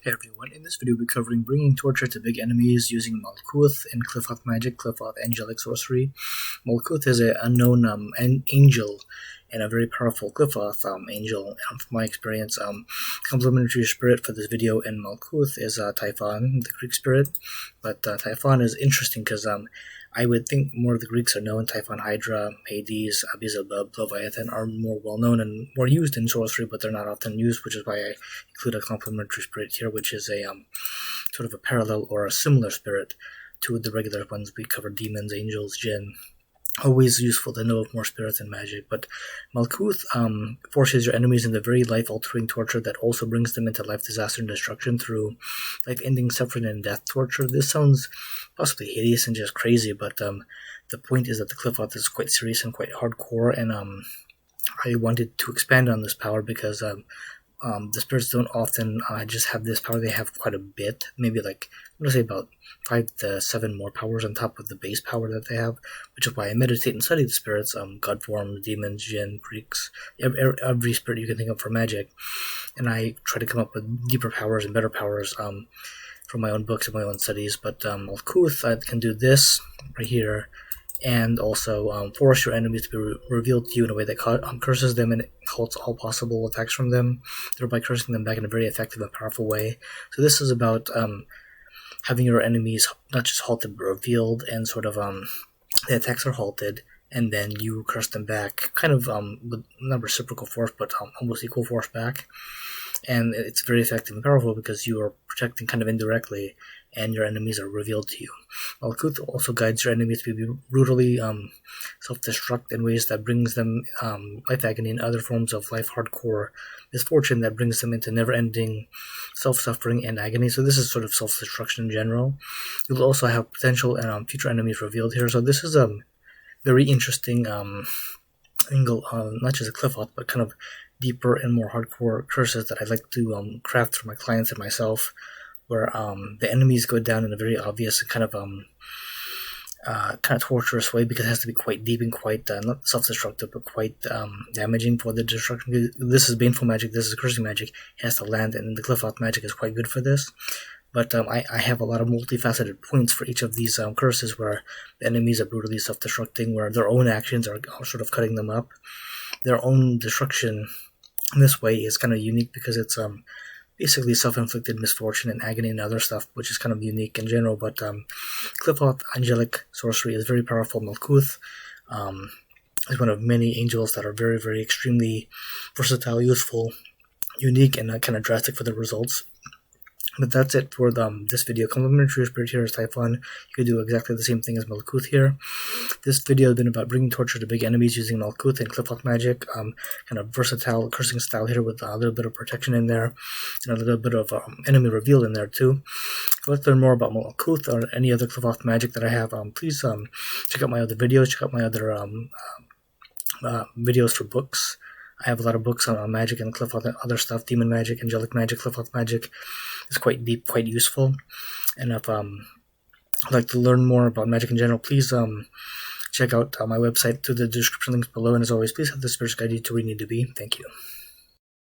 Hey everyone, in this video we'll be covering bringing torture to big enemies using Malkuth and Qliphoth Magick, Qliphoth Angelic Sorcery. Malkuth is an unknown an angel and a very powerful Qliphoth angel. From my experience, complementary spirit for this video in Malkuth is Typhon, the Greek spirit. But Typhon is interesting because I would think more of the Greeks are known. Typhon, Hydra, Hades, Beelzebub, Leviathan are more well known and more used in sorcery, but they're not often used, which is why I include a complementary spirit here, which is a sort of a parallel or a similar spirit to the regular ones we covered: demons, angels, jinn. Always useful to know of more spirits and magic. But Malkuth forces your enemies into very life-altering torture that also brings them into life disaster and destruction through life-ending suffering and death torture. This sounds possibly hideous and just crazy, but the point is that the Qliphoth is quite serious and quite hardcore, and I wanted to expand on this power because the spirits don't often just have this power. They have quite a bit, maybe like, I'm going to say about 5 to 7 more powers on top of the base power that they have, which is why I meditate and study the spirits, god forms, demons, jinn, Greeks, every spirit you can think of for magic, and I try to come up with deeper powers and better powers from my own books and my own studies. But Malkuth can do this right here, and also force your enemies to be revealed to you in a way that curses them and halts all possible attacks from them, thereby cursing them back in a very effective and powerful way. So this is about having your enemies not just halted but revealed, and sort of the attacks are halted, and then you curse them back, kind of with not reciprocal force, but almost equal force back. And it's very effective and powerful because you are protecting kind of indirectly, and your enemies are revealed to you. Malkuth also guides your enemies to be brutally self-destruct in ways that brings them life agony and other forms of life hardcore misfortune that brings them into never-ending self-suffering and agony. So this is sort of self-destruction in general. You'll also have potential and future enemies revealed here. So this is a very interesting angle, not just a Qliphoth, but kind of deeper and more hardcore curses that I like to craft for my clients and myself, where the enemies go down in a very obvious and kind of torturous way, because it has to be quite deep and quite not self-destructive, but quite damaging for the destruction. This is baneful magic, this is cursing magic. It has to land, and the Qliphoth magic is quite good for this. But I have a lot of multifaceted points for each of these curses, where the enemies are brutally self-destructing, where their own actions are sort of cutting them up. Their own destruction in this way is kind of unique because it's basically self-inflicted misfortune and agony and other stuff, which is kind of unique in general. But Qliphoth Angelic Sorcery is very powerful. Malkuth is one of many angels that are very, very extremely versatile, useful, unique, and kind of drastic for the results. But that's it for this video. Complementary spirit here is Typhon. You could do exactly the same thing as Malkuth here. This video has been about bringing torture to big enemies using Malkuth and Qliphoth magic. Kind of versatile cursing style here with a little bit of protection in there, and a little bit of enemy reveal in there too. If you'd like to learn more about Malkuth or any other Qliphoth magic that I have, please check out my other videos, check out my other videos for books. I have a lot of books on magic and Qliphoth and other stuff, demon magic, angelic magic, Qliphoth magic. It's quite deep, quite useful. And if you'd like to learn more about magic in general, please check out my website through the description links below. And as always, please have the spirits guide you to where you need to be. Thank you.